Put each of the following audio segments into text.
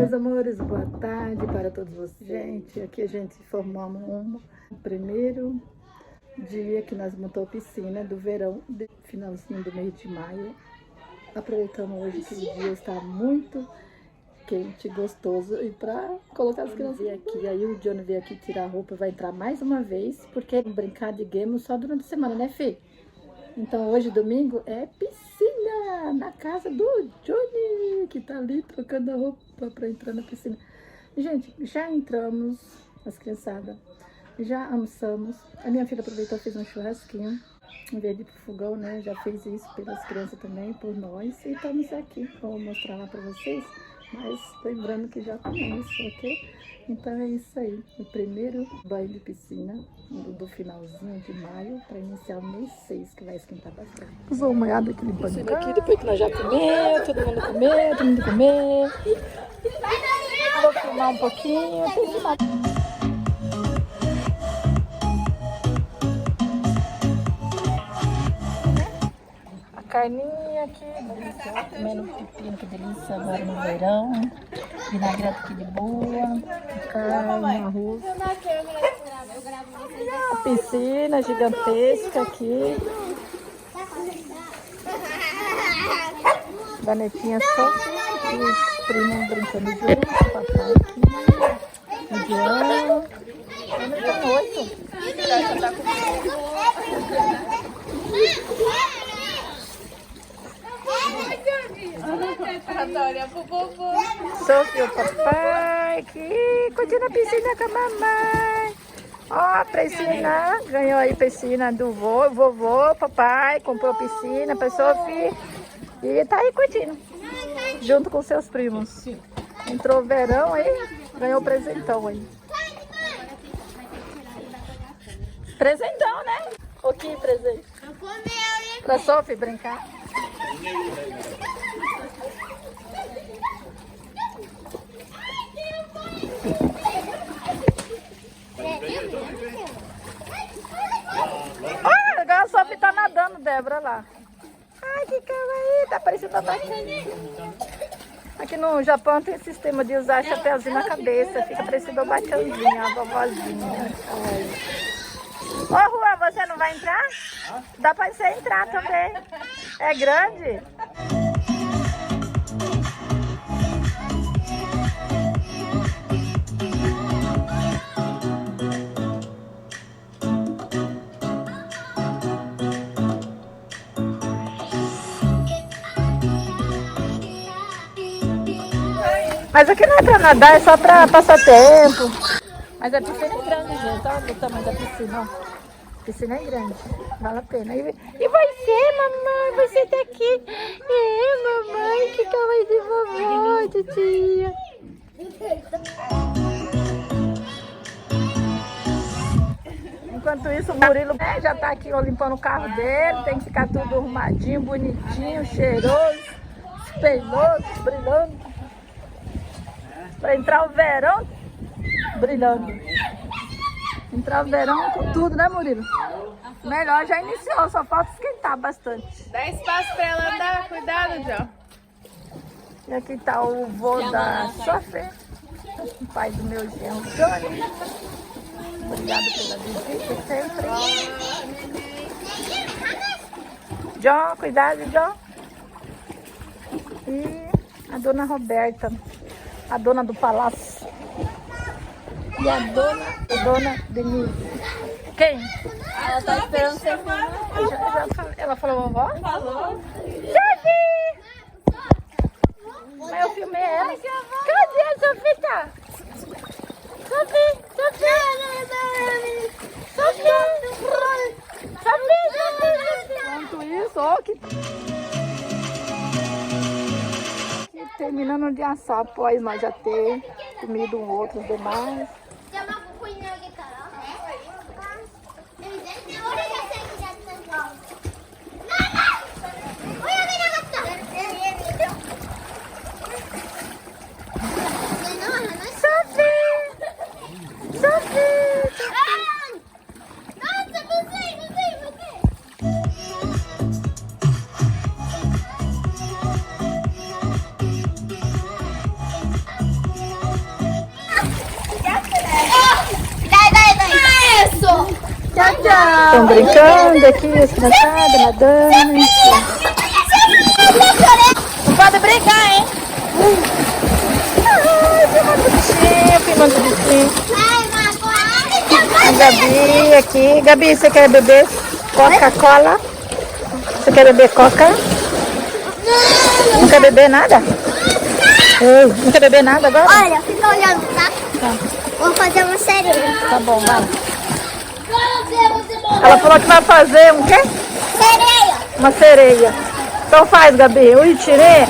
Meus amores, boa tarde para todos vocês. Gente, aqui a gente formamos o primeiro dia que nós montamos a piscina do verão, finalzinho do mês de maio. Aproveitamos hoje que o dia está muito quente, gostoso, e para colocar as crianças aqui. Aí o Johnny veio aqui tirar a roupa, vai entrar mais uma vez, porque brincar de game só durante a semana, né, Fê? Então hoje, domingo, é piscina na casa do Johnny, que tá ali trocando a roupa para entrar na piscina. Gente, já entramos, as criançadas, já almoçamos. A minha filha aproveitou e fez um churrasquinho, em vez de ir pro fogão, né? Já fez isso pelas crianças também, por nós. E estamos aqui, vou mostrar lá para vocês, mas lembrando que já comemos, ok? Então é isso aí, o primeiro banho de piscina do finalzinho de maio, para iniciar o mês 6, que vai esquentar bastante. Vou uma olhada aqui limpando piscina aqui, depois que nós já comemos, todo mundo comeu. Vou filmar um pouquinho, carninha aqui, delícia, comendo pepino, que delícia, agora no verão, vinagrete aqui de boa, carne, arroz, a piscina gigantesca aqui, vanetinha só, e os primos brincando juntos, papai aqui, Indiano, tá noite. Sofia, o papai aqui, curtindo a piscina com a mamãe. Ó, a piscina, ganhou aí piscina do vovô, papai, comprou piscina pra Sofia e tá aí curtindo, junto com seus primos. Entrou o verão aí, ganhou presentão aí. Presentão, né? O que presente? Pra Sofia brincar. Olha, agora a Sofia tá nadando, Débora, lá. Ai, que kawaii, tá parecendo uma baixinha. Aqui no Japão tem sistema de usar chapéuzinho na cabeça, fica parecendo uma baixãozinha, a vovozinha. Ô, Juan, você não vai entrar? Dá pra você entrar também. É grande? Mas aqui não é pra nadar, é só pra passar tempo. Mas a piscina é grande, gente. Olha o tamanho da piscina, ó. A piscina é grande, vale a pena. E você, mamãe, você tá aqui. É, mamãe, que calma de vovó, titia. Enquanto isso, o Murilo já tá aqui ó, limpando o carro dele. Tem que ficar tudo arrumadinho, bonitinho, cheiroso, espelhoso, brilhando. Pra entrar o verão, brilhando. Entrar o verão com tudo, né, Murilo? Melhor, já iniciou, só falta esquentar bastante. Dá espaço pra ela andar, cuidado, Jó. E aqui tá o vô da Sofia, o pai do meu genro, Johnny. Obrigada pela visita sempre. Jó, cuidado, Jó. E a dona Roberta, a dona do palácio. E a dona Denise. Quem? Ela tá esperando você filmar. Ela falou, vovó? Falou. Sophie! Mas eu filmei ela. Cadê a Sofia? Sophie! Enquanto isso, ó, que... E terminando de assar, após nós já ter comido um outro demais. estão brincando aqui, as criançadas nadando. Não pode brincar, hein? Ai, filmando o bichinho. A Gabi aqui. Gabi, você quer beber Coca-Cola? Você quer beber Coca? Não quer beber nada? Não quer beber nada agora? Olha, fica olhando, tá? Vou fazer uma sereia. Tá bom, vai. Ela falou que vai fazer um quê? Sereia! Uma sereia. Então faz, Gabi. Ui, tirei.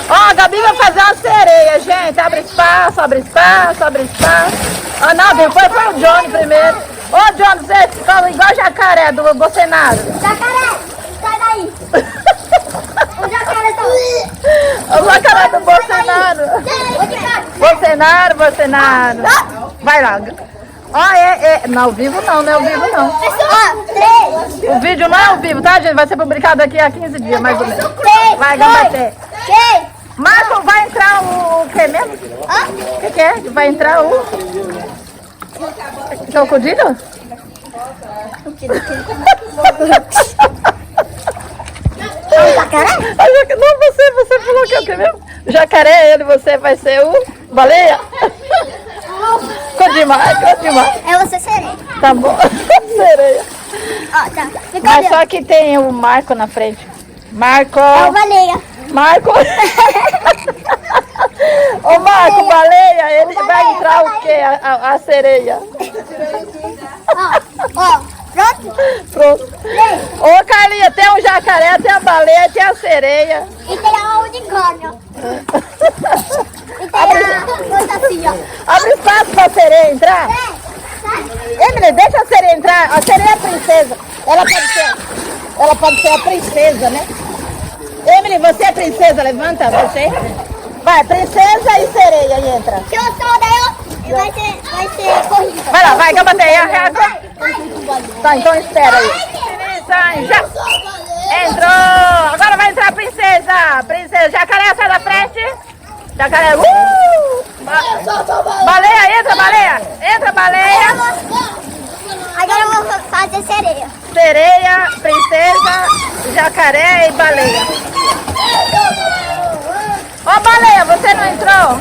Ó, a Gabi vai fazer uma sereia, gente. Abre espaço, abre espaço, abre espaço. Ah, não, depois foi o Johnny primeiro. Ô, Johnny, você fala igual jacaré do Bolsonaro. Jacaré, sai daí. O jacaré tá... O jacaré do Bolsonaro. Bolsonaro. Vai lá. Ó, não, ao vivo não, não é ao vivo não. Ó, 3. O vídeo não é ao vivo, tá, gente? Vai ser publicado daqui a 15 dias, mais ou menos. 3. Vai, Gambatê. 3. Marco, vai entrar o que mesmo? O que é? Vai entrar o... Crocodilo? Jacaré? Não, você falou que é o que mesmo? Jacaré, ele, você vai ser o baleia? Ficou demais. É você sereia. Tá bom, sereia. Ó, tá. Mas só que tem o Marco na frente. Marco! É o baleia. Marco! Ô Marco, baleia, ele vai entrar o quê? A sereia. Ó, pronto? Pronto. Ô Carlinha, tem o jacaré, tem a baleia, tem a sereia. E tem a unicórnio. E tem a coisa assim, ó. Abre espaço pra sereia entrar. Emily, deixa a sereia entrar. A sereia é a princesa. Ela pode ser a princesa, né? Emily, você é princesa, levanta você. Vai, princesa e sereia e entra. Se eu sou daí, vai ser corrida. Vai lá, vai, Gambateia. Tá, então espera aí. Já entrou. Agora vai entrar a princesa. Princesa, jacaré, sai da frente. Jacaré, baleia, entra, baleia. Entra, baleia. Agora eu vou fazer sereia. Sereia, princesa, jacaré e baleia. Ô, baleia, você não entrou?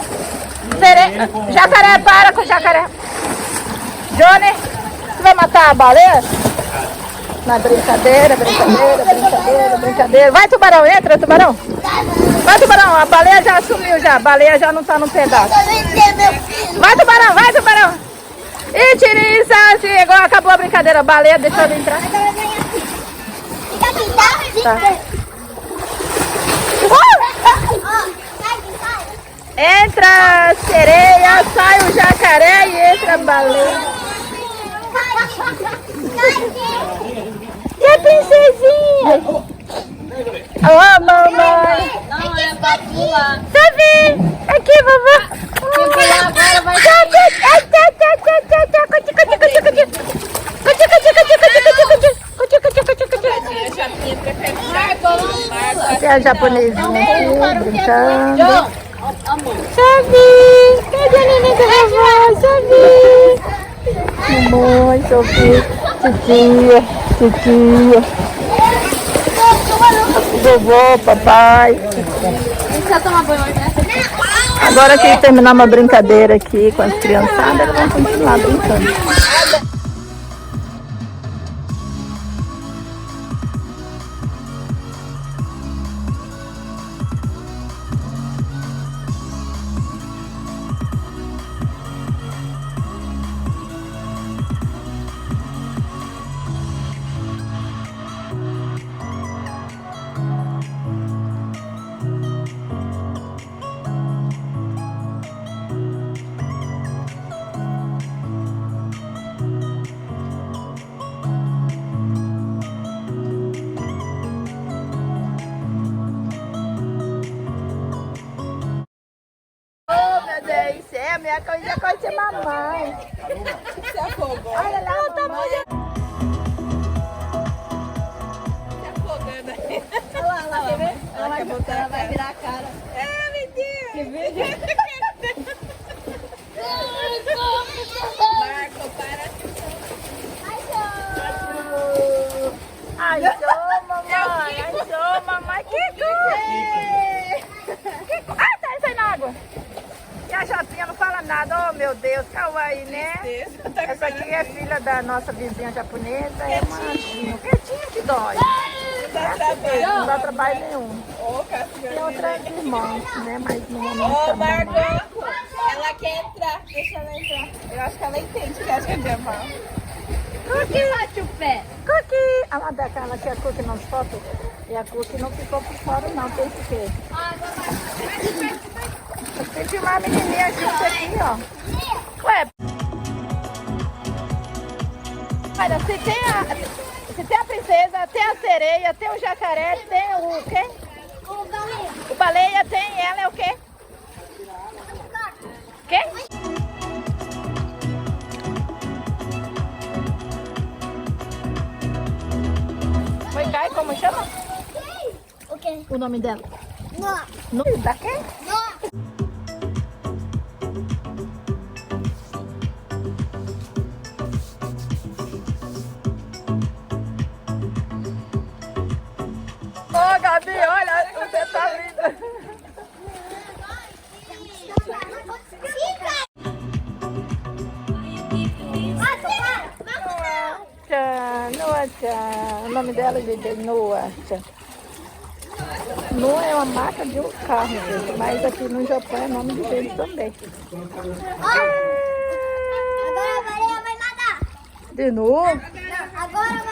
Sereia, jacaré, para com o jacaré. Johnny, você vai matar a baleia? Não, brincadeira. Vai, tubarão, entra, tubarão. Vai, tubarão, a baleia já sumiu já. A baleia já não tá no pedaço. Vai, tubarão. Ih, Tirissa, chegou, acabou a brincadeira. A baleia deixou de entrar. Fica aqui, tá? Entra sereia, sai o jacaré e entra a baleia. E a princesinha? Ô, mamãe. Não, é pra pular. Sabe? Aqui, vovó. Quem pular agora vai Tem a japonesinha aqui, brincando. Sabe? Cadê a neném da vovó? Sabe? Mamãe, Sofia, titia. Vovô, papai. Deixa eu tomar banho, né? Agora que terminar uma brincadeira aqui com as criançadas, elas vão continuar brincando. É, minha coisa pode ser mamãe. Se afogou. Olha lá, o tamanho. Se afogando aí. Olha lá, quer ver? Ela vai virar a cara. É, mentira. Que vídeo? Marco, para. aí, né? Essa aqui é filha da nossa vizinha japonesa. É uma anjinho. Quietinho que dói. Não dá trabalho nenhum. Tem outras irmãs, né? Mas no momento Ô, tá mamãe. Margot, ela quer entrar. Deixa ela entrar. Eu acho que ela entende que a gente é mal. Cookie, bate o pé. Cookie! A daquela que a Cookie não foto. E a Cookie não ficou por fora, não. Tem que quê? Tem que filmar a menininha junto aqui, ó. Ué. Olha, se tem a princesa, tem a sereia, tem o jacaré, tem o quê? O baleia. O baleia tem, ela é o quê? Quê? Oi, Kai, como chama? O quê? O nome dela? Noa. No, da quê? Noa. Ô, Gabi, olha, você tá linda. Noah, o nome dela é Noah. Noah é uma marca de um carro, gente, mas aqui no Japão é nome de gente também. Agora a baleia vai nadar. De novo? Agora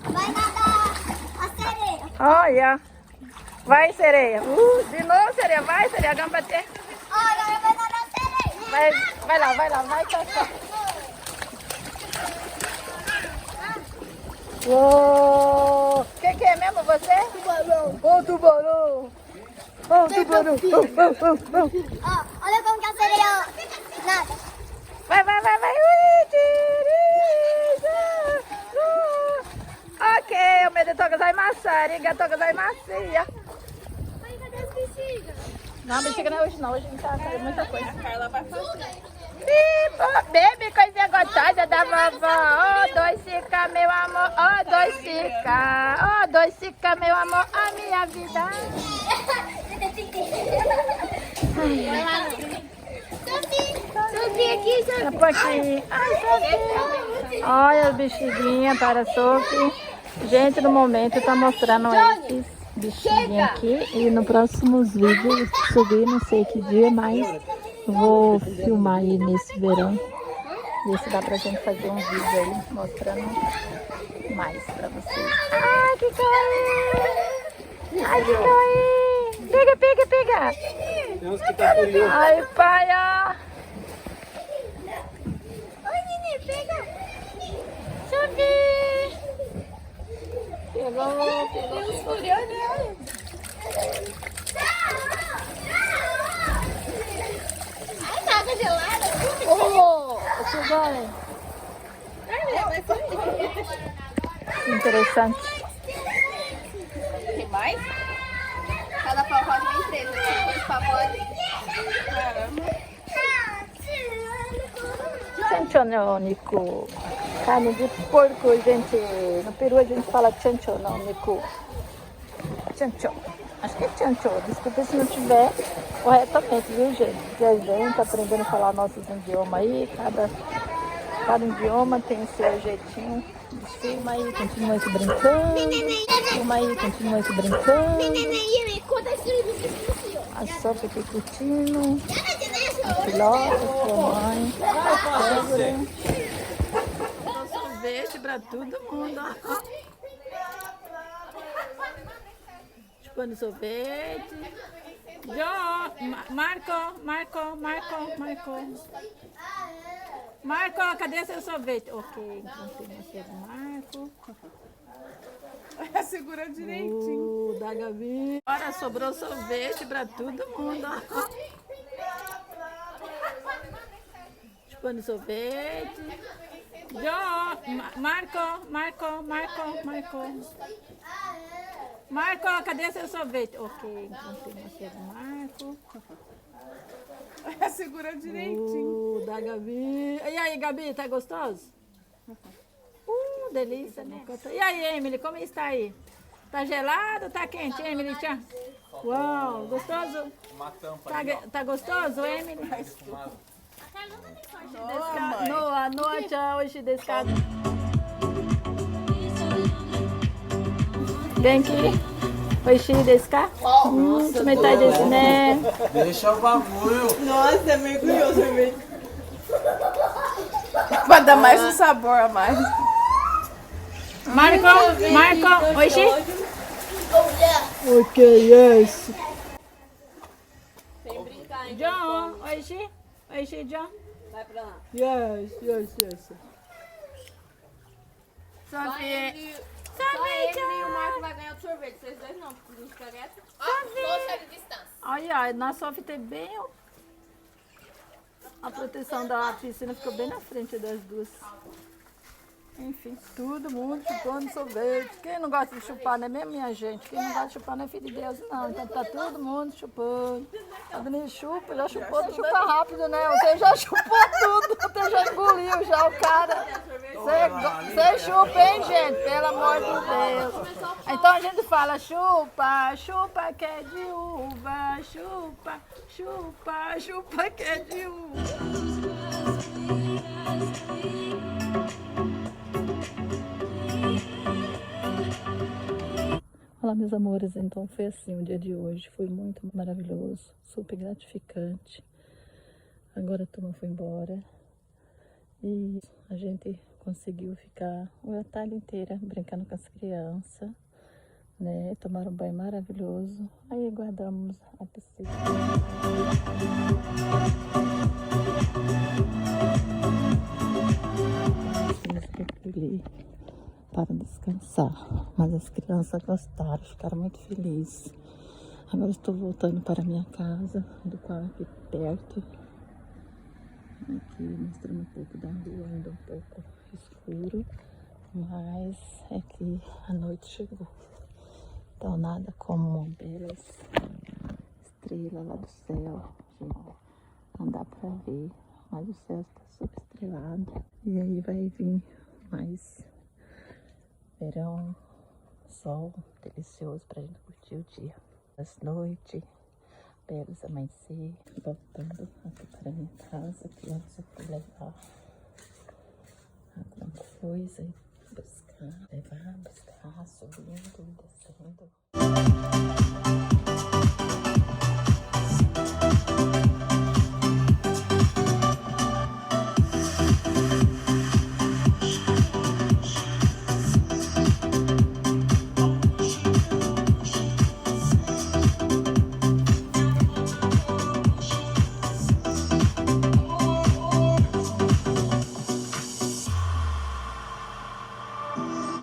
vai nadar a sereia. Olha. Vai, sereia. De novo, sereia. Vai, sereia. Gambate. Agora vai nadar a sereia. Vai lá. Vai, Cacá. Uou! O que é mesmo você? Tubarão. Ô, tubarão. Ô, tubarão. Ó, olha como que a sereia nada. Vai. Ui, Teresa. Ok, o medo de gozaimasu. Arigatou gozaimasu. Mas cadê as bexigas? Não, bexiga não é hoje não. Hoje a gente tá fazendo muita coisa. A Carla vai fazer. Bebe coisinha gostosa da vovó. Ô, doicica, meu amor. Ô, doicica. Ô, doicica, meu amor. A minha vida. Sophie aqui, Sophie. Um pouquinho. Ai, Sophie. Olha as bexiguinhas para a Sophie. Gente, no momento tá mostrando esses bexiguinhos aqui. E no próximos vídeos subir, não sei que dia, mas vou filmar aí nesse verão. Ver se dá pra gente fazer um vídeo aí mostrando mais pra vocês. Ai, que kawaii! Ai, que kawaii! Pega! Tem uns que tá curioso. Ai, pai, ó! Oi, Nini, pega. Sophie! Pegou. Deus, olha. Ai, tá água gelada. Oh, você vai. Interessante. Tem mais? Cada pau quase vem três. Dois pacotes. Caramba. Chanchononico. Carne de porco, gente. No Peru a gente fala chanchononico. Chanchon. Acho que é chanchon. Desculpa se não tiver corretamente, viu, gente? Se a gente tá aprendendo a falar nossos idiomas aí, cada idioma tem o seu jeitinho. Filma aí, continua se brincando. Filma aí, continua se brincando. A Sophie aqui curtindo. A filhota, a sua mãe. Sorvete pra todo mundo, ó. Chupando sorvete. Marco, cadê seu sorvete? Ok, então tem aqui do Marco. Segura direitinho. Da Gabi. Agora sobrou sorvete pra todo mundo, ó. Chupando sorvete. Marco, cadê seu sorvete? Ok, então tem aqui do Marco. Segura direitinho. Da Gabi. E aí, Gabi, tá gostoso? Delícia, né? E aí, Emily, como está aí? Tá gelado ou tá quente, Emily? Tchau. Uau, gostoso? Tá gostoso, Emily? Noa, tchau, hoje descado. Genki, hoje descado. Metade desse, né? Deixa o bagulho. Nossa, mergulhou o sorvete. Pra dar mais um sabor a mais. Marco, hoje? O que é isso? Sem brincar, hein? John, hoje? Hoje, John? Vai pra lá. Yes. Só ele e o Marco vai ganhar o sorvete. Vocês dois não, porque a gente pega essa. Poxa de distância. Olha, na Sophie tem bem... A proteção da piscina ficou bem na frente das duas. Enfim, todo mundo chupando sorvete. Quem não gosta de chupar, não é mesmo, minha gente? Quem não gosta de chupar não é filho de Deus, não. Então tá todo mundo chupando. A Denise chupa, já chupou, tu chupa rápido, né? Você já chupou tudo, você já engoliu já o cara. Você chupa, hein, gente? Pelo amor de Deus. Então a gente fala chupa, chupa que é de uva. Chupa, chupa, chupa que é de uva. Olá, meus amores, então foi assim o dia de hoje, foi muito maravilhoso, super gratificante. Agora a turma foi embora e a gente conseguiu ficar a tarde inteira brincando com as crianças, né? Tomaram um banho maravilhoso, aí guardamos a piscina. Vamos recolher para descansar, mas as crianças gostaram, ficaram muito felizes. Agora estou voltando para minha casa, do qual aqui perto. Aqui mostrando um pouco da rua, ainda um pouco escuro, mas é que a noite chegou. Então nada como uma bela estrela lá do céu, gente. Não dá para ver, mas o céu está super estrelado. E aí vai vir mais verão, sol delicioso pra gente curtir o dia. As noites, belos amanhecer, voltando aqui para minha casa, que antes eu fui levar alguma coisa e buscar, subindo e descendo.